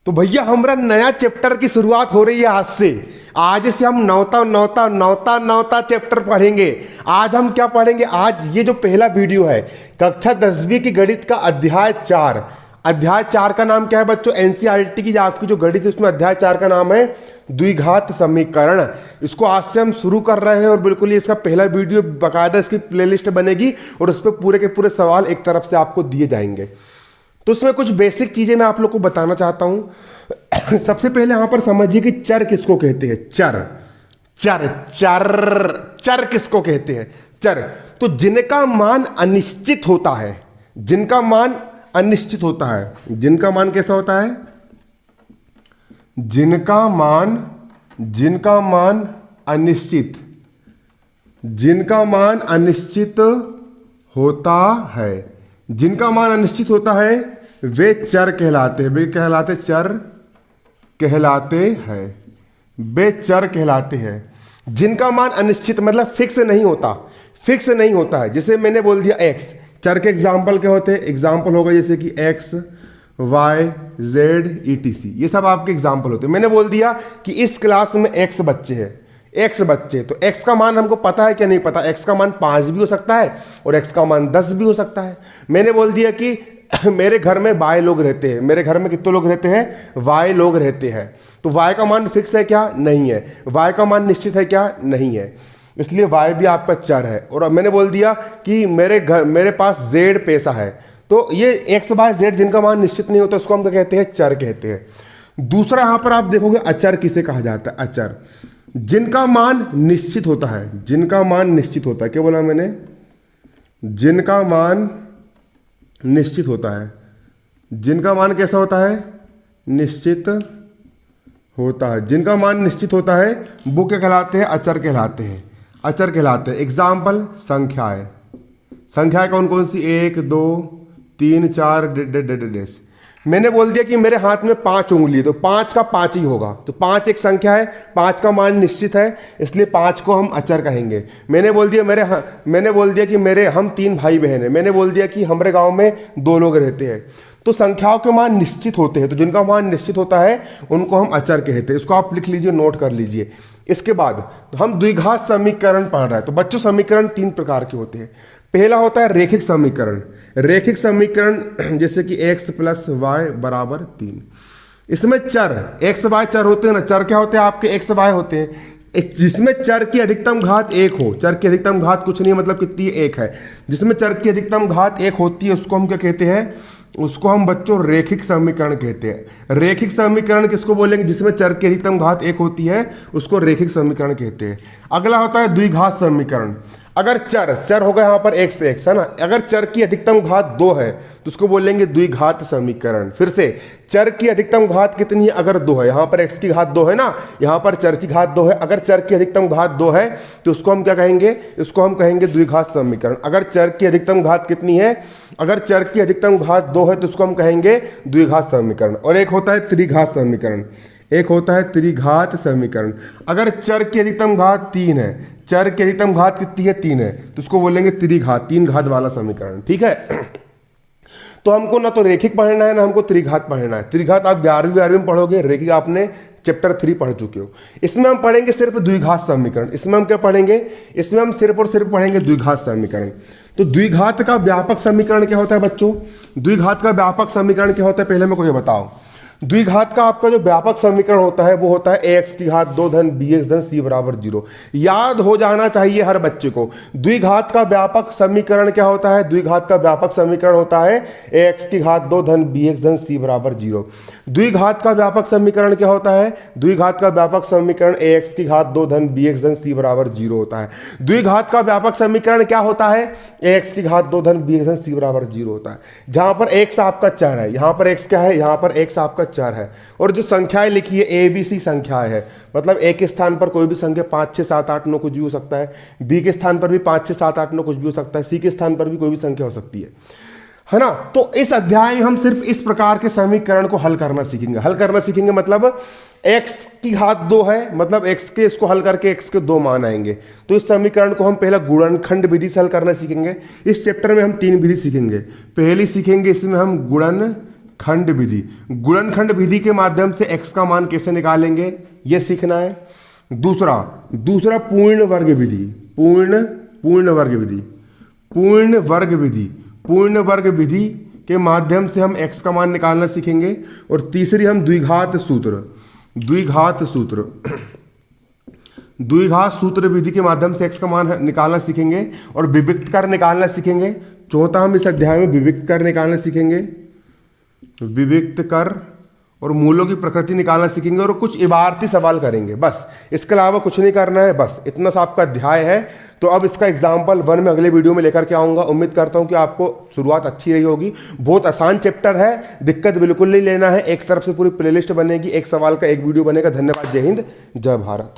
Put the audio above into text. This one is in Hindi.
तो भैया हमारा नया चैप्टर की शुरुआत हो रही है आज से। आज से हम नौता चैप्टर पढ़ेंगे। आज हम क्या पढ़ेंगे? आज ये जो पहला वीडियो है कक्षा 10वीं की गणित का अध्याय 4। अध्याय 4 का नाम क्या है बच्चों? एनसीईआरटी की आपकी जो गणित है उसमें अध्याय 4 का नाम है द्विघात समीकरण। इसको आज से हम शुरू कर रहे हैं और बिल्कुल इसका पहला वीडियो बाकायदा इसकी प्लेलिस्ट बनेगी और उस पर पूरे के पूरे सवाल एक तरफ से आपको दिए जाएंगे। तो उसमें कुछ बेसिक चीजें मैं आप लोग को बताना चाहता हूं। सबसे पहले यहां पर समझिए कि चर किसको कहते हैं। चर चर चर चर किसको कहते हैं? चर तो जिनका मान अनिश्चित होता है, जिनका मान अनिश्चित होता है। जिनका मान कैसा होता है? जिनका मान अनिश्चित, जिनका मान अनिश्चित होता है, जिनका मान अनिश्चित होता है वे चर कहलाते हैं। वे कहलाते चर कहलाते हैं। वे चर कहलाते हैं। जिनका मान अनिश्चित मतलब फिक्स नहीं होता, फिक्स नहीं होता है। जैसे मैंने बोल दिया एक्स, चर के एग्जाम्पल क्या होते हैं? एग्जाम्पल होगा जैसे कि एक्स वाई जेड ETC, ये सब आपके एग्जाम्पल होते हैं। मैंने बोल दिया कि इस क्लास में एक्स बच्चे हैं, एक्स बच्चे, तो एक्स का मान हमको पता है क्या? नहीं पता। एक्स का मान 5 भी हो सकता है और एक्स का मान 10 भी हो सकता है। मैंने बोल दिया कि मेरे घर में वाई लोग रहते हैं। मेरे घर में कितने लोग रहते हैं? वाई लोग रहते हैं। तो वाई का मान फिक्स है क्या? नहीं है। वाई का मान निश्चित है क्या? नहीं है। इसलिए वाई भी आपका चर है। और मैंने बोल दिया कि मेरे पास जेड पैसा है, तो ये एक्स बाय जेड जिनका मान निश्चित नहीं होता उसको हम क्या कहते हैं? चर कहते हैं। दूसरा यहां पर आप देखोगे अचर किसे कहा जाता है? अचर जिनका मान निश्चित होता है, जिनका मान निश्चित होता है। क्या बोला मैंने? जिनका मान निश्चित होता है। जिनका मान कैसा होता है? निश्चित होता है। जिनका मान निश्चित होता है वो क्या कहलाते हैं? अचर कहलाते हैं। अचर कहलाते हैं। एग्जाम्पल संख्याएं। संख्याएं कौन कौन सी? 1 2 3 4 डेश। मैंने बोल दिया कि मेरे हाथ में 5 उंगली, तो 5 का 5 ही होगा। तो 5 एक संख्या है, 5 का मान निश्चित है, इसलिए 5 को हम अचर कहेंगे। मैंने बोल दिया कि हम 3 भाई बहन हैं। मैंने बोल दिया कि हमारे गांव में 2 लोग रहते हैं। तो संख्याओं के मान निश्चित होते हैं, तो जिनका मान निश्चित होता है उनको हम अचर कहते हैं। इसको आप लिख लीजिए, नोट कर लीजिए। इसके बाद हम द्विघात समीकरण पढ़ रहे हैं। तो बच्चों समीकरण 3 प्रकार के होते हैं। पहला होता है रेखिक समीकरण। रेखिक समीकरण जैसे कि x + y = 3। इसमें चर x y चर होते हैं ना। चर क्या होते हैं आपके? x y होते हैं। जिसमें चर की अधिकतम घात 1 हो। चर की अधिकतम घात कुछ नहीं है, मतलब कितनी? 1 है। जिसमें चर की अधिकतम घात 1 होती है उसको हम क्या कहते हैं? उसको हम बच्चों रेखिक समीकरण कहते हैं। रेखिक समीकरण किसको बोलेंगे? जिसमें चर की अधिकतम घात 1 होती है उसको रेखिक समीकरण कहते हैं। अगला होता है द्विघात समीकरण। अगर चर होगा यहाँ पर x से x है ना, अगर चर की अधिकतम घात 2 है तो उसको बोलेंगे द्विघात समीकरण। फिर से चर की अधिकतम घात कितनी है? अगर 2 है, यहाँ पर x की घात 2 है ना, यहाँ पर चर की घात 2 है। अगर चर की अधिकतम घात 2 है तो उसको हम क्या कहेंगे? इसको हम कहेंगे द्विघात समीकरण। अगर चर की अधिकतम घात कितनी है? अगर चर की अधिकतम घात 2 है तो उसको हम कहेंगे द्विघात समीकरण। और एक होता है त्रिघात समीकरण। एक होता है त्रिघात समीकरण। अगर चर की अधिकतम घात 3 है, चर की अधिकतम घात कितनी है? 3 है, तो उसको बोलेंगे त्रिघात, 3 घात वाला समीकरण। ठीक है। तो हमको ना तो रेखिक पढ़ना है ना हमको त्रिघात पढ़ना है। त्रिघात आप 11वीं में पढ़ोगे, रेखिक आपने चैप्टर 3 पढ़ चुके हो। इसमें हम पढ़ेंगे सिर्फ द्विघात समीकरण। इसमें हम क्या पढ़ेंगे? इसमें हम सिर्फ और सिर्फ पढ़ेंगे द्विघात समीकरण। तो द्विघात का व्यापक समीकरण क्या होता है बच्चों? द्विघात का व्यापक समीकरण क्या होता है पहले मेरे को ये बताओ। द्विघात का आपका जो व्यापक समीकरण होता है वो होता है ax की घात 2 धन bx धन c = 0। याद हो जाना चाहिए हर बच्चे को। द्विघात का व्यापक समीकरण क्या होता है? द्विघात का व्यापक समीकरण होता है ax की घात 2 धन bx धन c = 0। द्विघात का व्यापक समीकरण क्या होता है? द्विघात का व्यापक समीकरण ax की घात 2 धन bx धन c = 0 होता है। द्विघात का व्यापक समीकरण क्या होता है? ax की घात 2 धन bx धन c = 0 होता है। जहां पर x आपका चर है, यहां पर x क्या है? यहां पर x आपका चर है। और जो संख्याएं लिखी है ABC संख्याएं है, मतलब a के स्थान पर कोई भी संख्या 5 6 7 8 9 कुछ भी हो सकता है, b के स्थान पर भी 5 6 7 8 9 कुछ भी हो सकता है, c के स्थान पर भी कोई भी संख्या हो सकती है ना। तो इस अध्याय में हम सिर्फ इस प्रकार के समीकरण को हल करना सीखेंगे। हल करना सीखेंगे मतलब x की घात 2 है, मतलब x के इसको हल करके x के 2 मान आएंगे। तो इस समीकरण को हम पहला गुणनखंड विधि से हल करना सीखेंगे। इस चैप्टर में हम 3 विधि सीखेंगे। पहली सीखेंगे इसमें हम गुणनखंड खंड विधि, गुणनखंड विधि के माध्यम से x का मान कैसे निकालेंगे ये सीखना है। दूसरा पूर्ण वर्ग विधि, पूर्ण वर्ग विधि के माध्यम से हम x का मान निकालना सीखेंगे। और तीसरी हम द्विघात सूत्र विधि के माध्यम से x का मान निकालना सीखेंगे और विविक्त कर निकालना सीखेंगे। चौथा हम इस अध्याय में विविक्त कर निकालना सीखेंगे, विविक्त कर और मूलों की प्रकृति निकालना सीखेंगे और कुछ इबारती सवाल करेंगे। बस इसके अलावा कुछ नहीं करना है, बस इतना सा आपका अध्याय है। तो अब इसका एग्जाम्पल 1 में अगले वीडियो में लेकर के आऊँगा। उम्मीद करता हूँ कि आपको शुरुआत अच्छी रही होगी। बहुत आसान चैप्टर है, दिक्कत बिल्कुल नहीं लेना है। एक तरफ से पूरी प्लेलिस्ट बनेगी, एक सवाल का एक वीडियो बनेगा। धन्यवाद। जय हिंद, जय भारत।